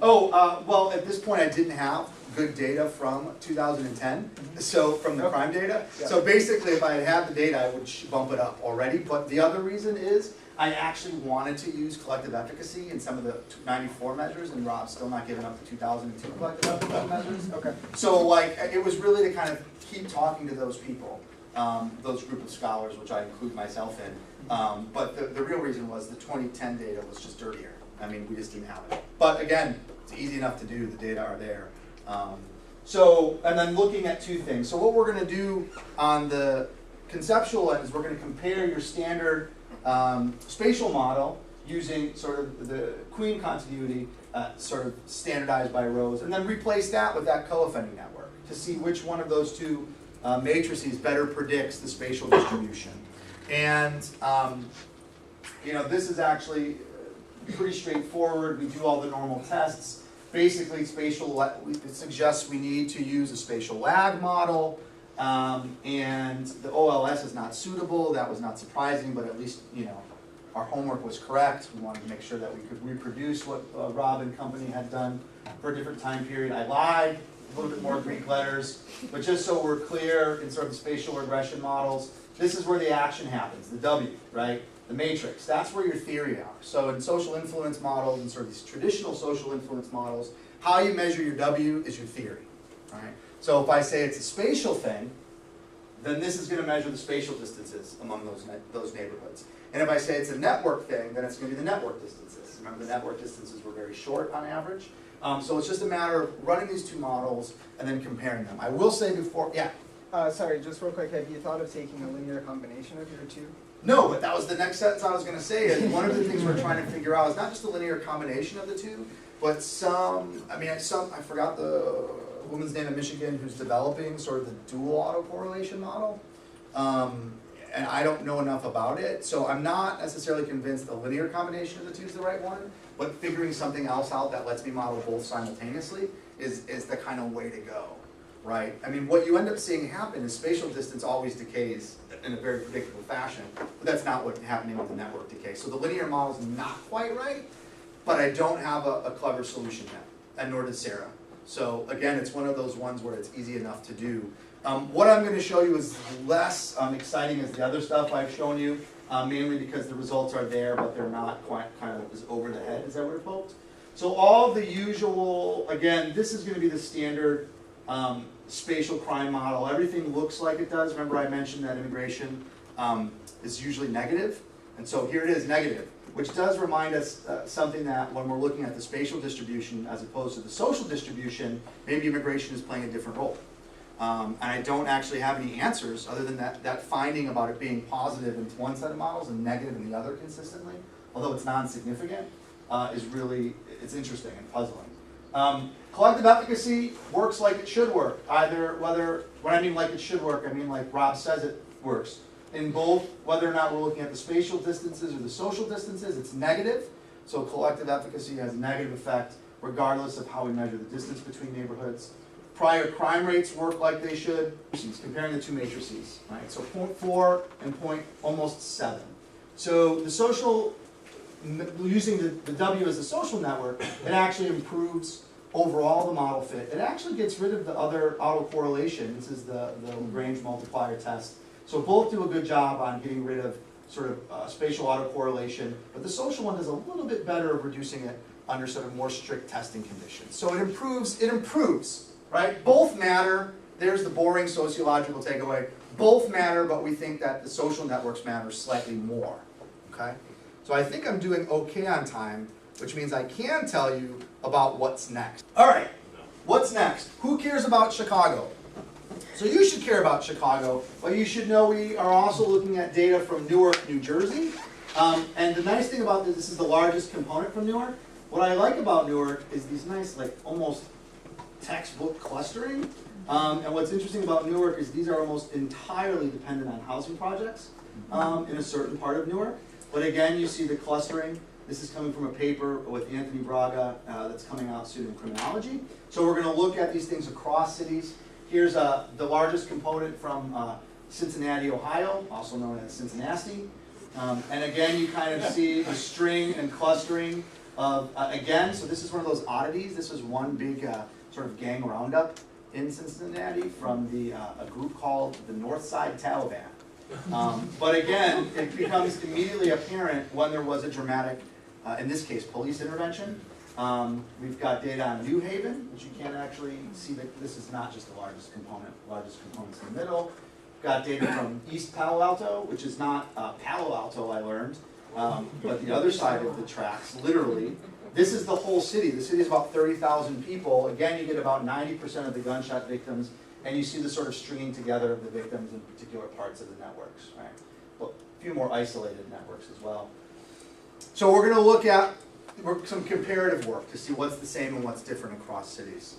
Oh, well, at this point I didn't have good data from 2010, so from the crime data. Yeah. So basically if I had had the data, I would bump it up already. But the other reason is I actually wanted to use collective efficacy in some of the 94 measures, and Rob's still not giving up the 2002 collective efficacy measures. Okay. So like, it was really to kind of keep talking to those people, those group of scholars, which I include myself in. But the real reason was the 2010 data was just dirtier. I mean, we just didn't have it. But again, it's easy enough to do, the data are there. And then looking at two things. So what we're going to do on the conceptual end is we're going to compare your standard spatial model using sort of the Queen continuity sort of standardized by rows, and then replace that with that co-offending network to see which one of those two matrices better predicts the spatial distribution. And, you know, this is actually pretty straightforward. We do all the normal tests. Basically, it suggests we need to use a spatial lag model. And the OLS is not suitable. That was not surprising, but at least, you know, our homework was correct. We wanted to make sure that we could reproduce what Rob and company had done for a different time period. I lied, a little bit more Greek letters, but just so we're clear in sort of the spatial regression models, this is where the action happens, the W, right? The matrix, that's where your theory are. So in social influence models and sort of these traditional social influence models, how you measure your W is your theory, right? So if I say it's a spatial thing, then this is going to measure the spatial distances among those neighborhoods. And if I say it's a network thing, then it's going to be the network distances. Remember, the network distances were very short on average. So it's just a matter of running these two models and then comparing them. I will say before, yeah? Sorry, just real quick, have you thought of taking a linear combination of your two? No, but that was the next sentence I was going to say. Is one of the things we're trying to figure out is not just a linear combination of the two, but I forgot the woman's name in Michigan who's developing sort of the dual autocorrelation model. And I don't know enough about it, so I'm not necessarily convinced the linear combination of the two is the right one, but figuring something else out that lets me model both simultaneously is the kind of way to go, right? I mean, what you end up seeing happen is spatial distance always decays in a very predictable fashion, but that's not what's happening with the network decay. So the linear model is not quite right, but I don't have a clever solution yet, and nor does Sarah. So again, it's one of those ones where it's easy enough to do. What I'm going to show you is less exciting as the other stuff I've shown you, mainly because the results are there, but they're not quite kind of as over the head as I would have hoped. So all the usual, again, this is going to be the standard spatial crime model. Everything looks like it does. Remember I mentioned that immigration is usually negative, and so here it is, negative, which does remind us something that when we're looking at the spatial distribution as opposed to the social distribution, maybe immigration is playing a different role. And I don't actually have any answers other than that finding about it being positive in one set of models and negative in the other consistently, although it's non-significant, is really, it's interesting and puzzling. Collective efficacy works like it should work. When I mean like it should work, I mean like Rob says it works. In both, whether or not we're looking at the spatial distances or the social distances, it's negative. So collective efficacy has a negative effect regardless of how we measure the distance between neighborhoods. Prior crime rates work like they should. Comparing the two matrices, right? So 0.4 and almost 7. So the social, using the W as a social network, it actually improves overall the model fit. It actually gets rid of the other autocorrelation. This is the Lagrange multiplier test. So both do a good job on getting rid of sort of spatial autocorrelation, but the social one does a little bit better of reducing it under sort of more strict testing conditions. So it improves, right? Both matter. There's the boring sociological takeaway. Both matter, but we think that the social networks matter slightly more, okay? So I think I'm doing okay on time, which means I can tell you about what's next. All right, what's next? Who cares about Chicago? So you should care about Chicago, but you should know we are also looking at data from Newark, New Jersey. And the nice thing about this is the largest component from Newark. What I like about Newark is these nice, like almost textbook clustering. And what's interesting about Newark is these are almost entirely dependent on housing projects in a certain part of Newark. But again, you see the clustering. This is coming from a paper with Anthony Braga that's coming out soon in criminology. So we're going to look at these things across cities. Here's the largest component from Cincinnati, Ohio, also known as Cincinnati. And again, you kind of see the string and clustering of, again, so this is one of those oddities. This was one big sort of gang roundup in Cincinnati from a group called the North Side Taliban. But again, it becomes immediately apparent when there was a dramatic, in this case, police intervention. We've got data on New Haven, which you can't actually see that this is not just the largest component. The largest component's in the middle. We've got data from East Palo Alto, which is not Palo Alto, I learned, but the other side of the tracks, literally. This is the whole city. The city is about 30,000 people. Again, you get about 90% of the gunshot victims, and you see the sort of stringing together of the victims in particular parts of the networks, right? Well, a few more isolated networks as well. So we're going to look at some comparative work to see what's the same and what's different across cities.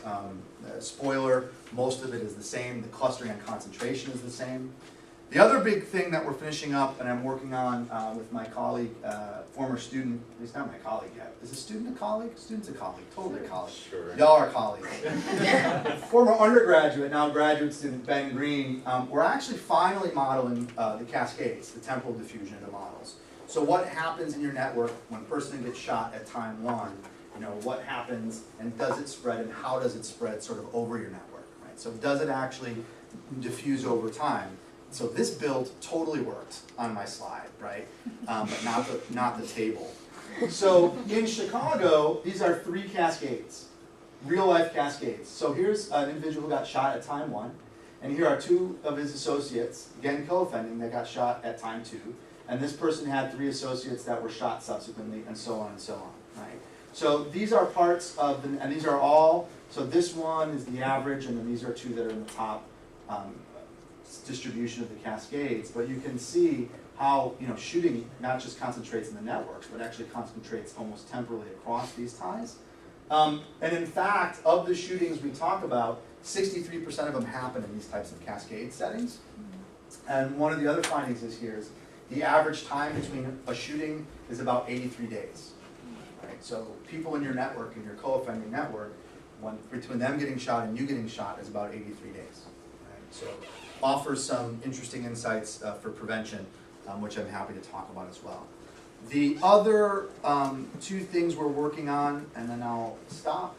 Spoiler, most of it is the same. The clustering and concentration is the same. The other big thing that we're finishing up, and I'm working on with my colleague, former student, he's not my colleague yet. Is a student a colleague? Student's a colleague, totally a colleague. Sure. Y'all are colleagues. Former undergraduate, now graduate student, Ben Green, we're actually finally modeling the cascades, the temporal diffusion of the models. So what happens in your network when a person gets shot at time one, you know, what happens and does it spread and how does it spread sort of over your network, right? So does it actually diffuse over time? So this build totally worked on my slide, right? But not the table. So in Chicago, these are 3 cascades, real life cascades. So here's an individual who got shot at time 1, and here are 2 of his associates, again co-offending, that got shot at time 2, and this person had 3 associates that were shot subsequently, and so on and so on, right? So these are parts of the, and these are all, so this one is the average, and then these are 2 that are in the top distribution of the cascades, but you can see how, you know, shooting not just concentrates in the networks, but actually concentrates almost temporally across these ties. And in fact, of the shootings we talk about, 63% of them happen in these types of cascade settings. And one of the other findings is here is the average time between a shooting is about 83 days. Right? So people in your network, in your co-offending network, between them getting shot and you getting shot is about 83 days. Right? So offers some interesting insights for prevention, which I'm happy to talk about as well. The other 2 things we're working on, and then I'll stop.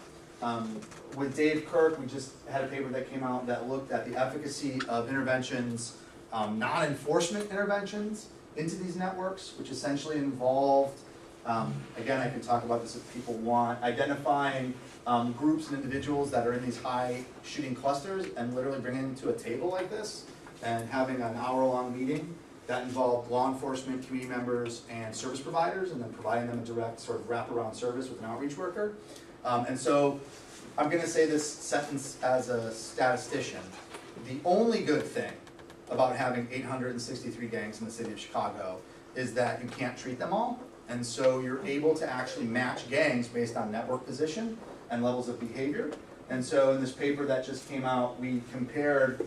With Dave Kirk, we just had a paper that came out that looked at the efficacy of interventions, non-enforcement interventions into these networks, which essentially involved, again, I can talk about this if people want, identifying groups and individuals that are in these high shooting clusters and literally bringing them to a table like this and having an hour-long meeting that involved law enforcement, community members, and service providers, and then providing them a direct sort of wraparound service with an outreach worker. And so I'm going to say this sentence as a statistician. The only good thing about having 863 gangs in the city of Chicago is that you can't treat them all. And so you're able to actually match gangs based on network position and levels of behavior. And so in this paper that just came out, we compared,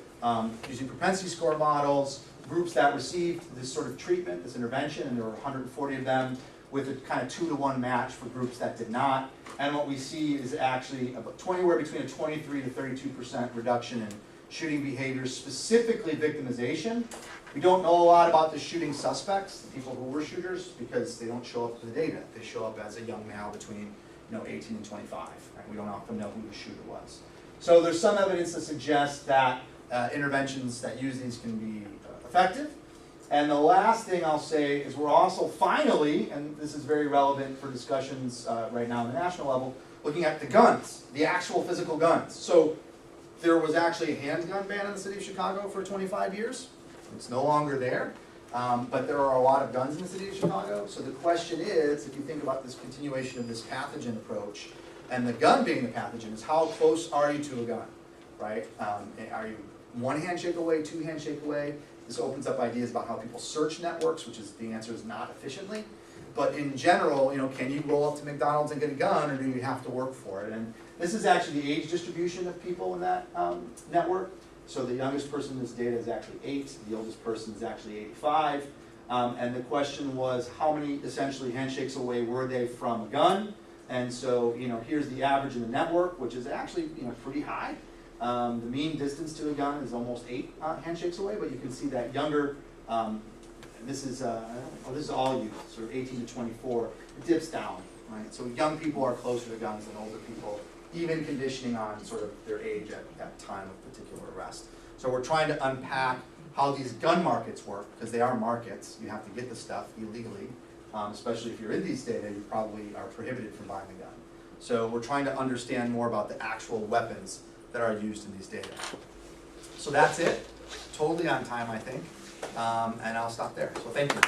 using propensity score models, groups that received this sort of treatment, this intervention, and there were 140 of them, with a kind of 2-to-1 match for groups that did not. And what we see is actually about anywhere between a 23 to 32% reduction in shooting behaviors, specifically victimization. We don't know a lot about the shooting suspects, the people who were shooters, because they don't show up in the data. They show up as a young male between 18 and 25. Right? We don't often know who the shooter was. So there's some evidence to suggest that interventions that use these can be effective. And the last thing I'll say is we're also finally, and this is very relevant for discussions right now on the national level, looking at the guns, the actual physical guns. So there was actually a handgun ban in the city of Chicago for 25 years. It's no longer there, but there are a lot of guns in the city of Chicago. So the question is, if you think about this continuation of this pathogen approach, and the gun being the pathogen, is how close are you to a gun, right? Are you 1 handshake away, 2 handshake away? This opens up ideas about how people search networks, which is, the answer is not efficiently. But in general, can you roll up to McDonald's and get a gun, or do you have to work for it? And this is actually the age distribution of people in that network. So the youngest person in this data is actually 8, the oldest person is actually 85. And the question was, how many essentially handshakes away were they from a gun? And so, here's the average in the network, which is actually, pretty high. The mean distance to a gun is almost 8 handshakes away, but you can see that younger, this is all youth, sort of 18 to 24, it dips down, right? So young people are closer to guns than older people, even conditioning on sort of their age at time of particular arrest. So we're trying to unpack how these gun markets work, because they are markets. You have to get the stuff illegally, especially if you're in these data, you probably are prohibited from buying a gun. So we're trying to understand more about the actual weapons that are used in these data. So that's it. Totally on time, I think. And I'll stop there. So thank you.